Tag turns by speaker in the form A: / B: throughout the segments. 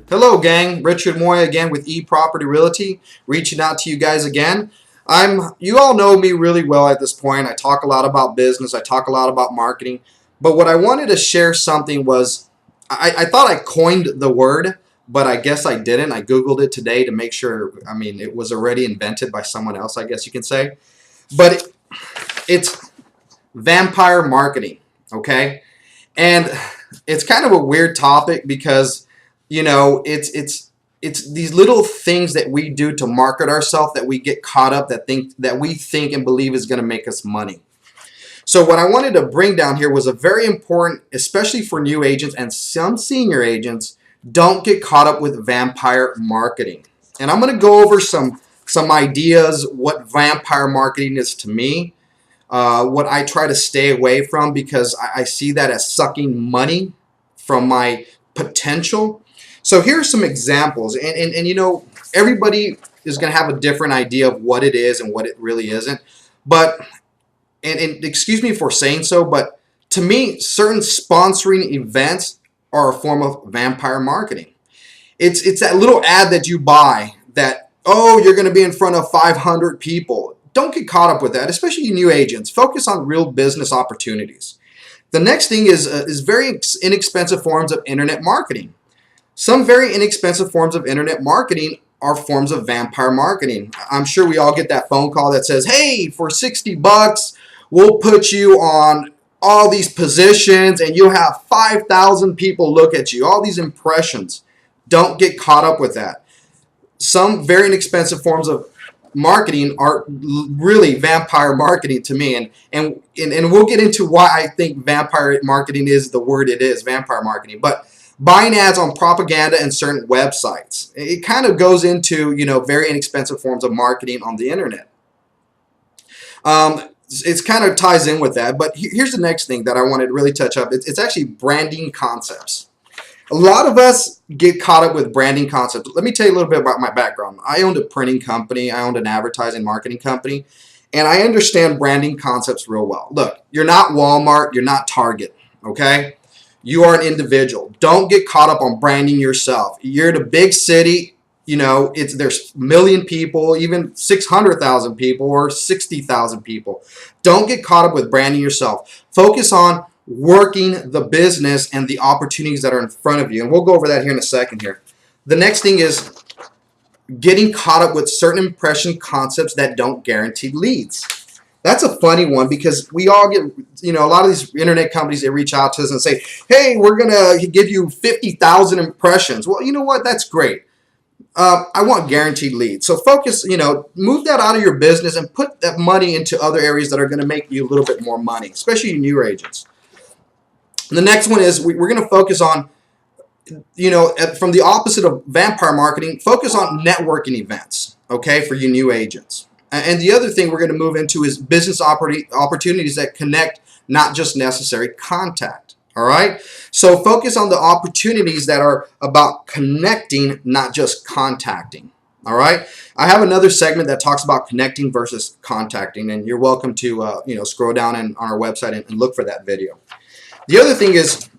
A: Hello gang, Richard Moya again with Property Realty, reaching out to you guys again. You all know me really well at this point. I talk a lot about business, I talk a lot about marketing, but what I wanted to share something was, I thought I coined the word, but I guess I didn't. I Googled it today to make sure, it was already invented by someone else, I guess you can say. But it's vampire marketing, okay? And it's kind of a weird topic because it's these little things that we do to market ourselves that we get caught up that we think and believe is going to make us money. So what I wanted to bring down here was a very important, especially for new agents and some senior agents, don't get caught up with vampire marketing. And I'm going to go over some ideas what vampire marketing is to me, what I try to stay away from because I see that as sucking money from my potential. So here are some examples, and everybody is going to have a different idea of what it is and what it really isn't. But and excuse me for saying so, but to me, certain sponsoring events are a form of vampire marketing. It's that little ad that you buy that, oh, you're going to be in front of 500 people. Don't get caught up with that, especially you new agents. Focus on real business opportunities. The next thing is very inexpensive forms of internet marketing. Some very inexpensive forms of internet marketing are forms of vampire marketing. I'm sure we all get that phone call that says, hey, for 60 bucks, we'll put you on all these positions and you'll have 5,000 people look at you, all these impressions. Don't get caught up with that. Some very inexpensive forms of marketing are really vampire marketing to me, and we'll get into why I think vampire marketing is the word it is, vampire marketing. But buying ads on propaganda and certain websites, it kind of goes into very inexpensive forms of marketing on the internet. It's kind of ties in with that, but here's the next thing that I wanted to really touch up. It's actually branding concepts. A lot of us get caught up with branding concepts. Let me tell you a little bit about my background. I owned a printing company. I owned an advertising marketing company. And I understand branding concepts real well. Look, you're not Walmart. You're not Target. Okay? You are an individual. Don't get caught up on branding yourself. You're in a big city. There's a million people, even 600,000 people or 60,000 people. Don't get caught up with branding yourself. Focus on working the business and the opportunities that are in front of you. And we'll go over that here in a second here. The next thing is getting caught up with certain impression concepts that don't guarantee leads. That's a funny one because we all get, a lot of these internet companies, they reach out to us and say, hey, we're going to give you 50,000 impressions. Well, you know what? That's great. I want guaranteed leads. So focus, move that out of your business and put that money into other areas that are going to make you a little bit more money, especially you newer agents. The next one is we're going to focus on, from the opposite of vampire marketing, focus on networking events, okay, for you new agents. And the other thing we're going to move into is business opportunities that connect, not just necessary contact, all right? So focus on the opportunities that are about connecting, not just contacting, all right? I have another segment that talks about connecting versus contacting, and you're welcome to, scroll down on our website and look for that video. The other thing is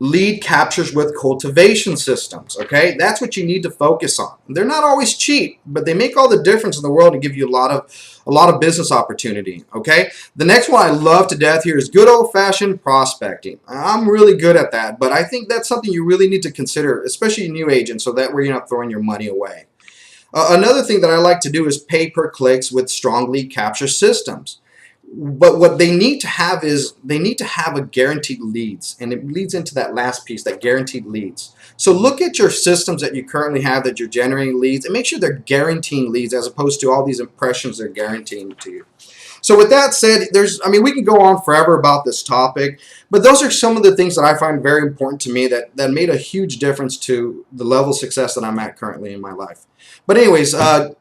A: lead captures with cultivation systems, okay? That's what you need to focus on. They're not always cheap, but they make all the difference in the world to give you a lot of business opportunity, okay? The next one I love to death here is good old-fashioned prospecting. I'm really good at that, but I think that's something you really need to consider, especially new agents, so that way you're not throwing your money away. Another thing that I like to do is pay-per-clicks with strong lead capture systems. But what they need to have is they need to have a guaranteed leads, and it leads into that last piece, that guaranteed leads. So look at your systems that you currently have that you're generating leads and make sure they're guaranteeing leads as opposed to all these impressions they're guaranteeing to you. So with that said, we can go on forever about this topic, but those are some of the things that I find very important to me that made a huge difference to the level of success that I'm at currently in my life. But anyways, I'm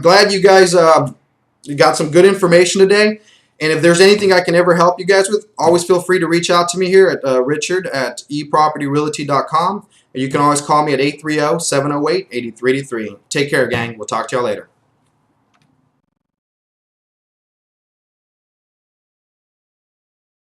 A: glad you guys got some good information today. And if there's anything I can ever help you guys with, always feel free to reach out to me here at Richard at epropertyrealty.com. And you can always call me at 830-708-8383. Take care, gang. We'll talk to y'all later.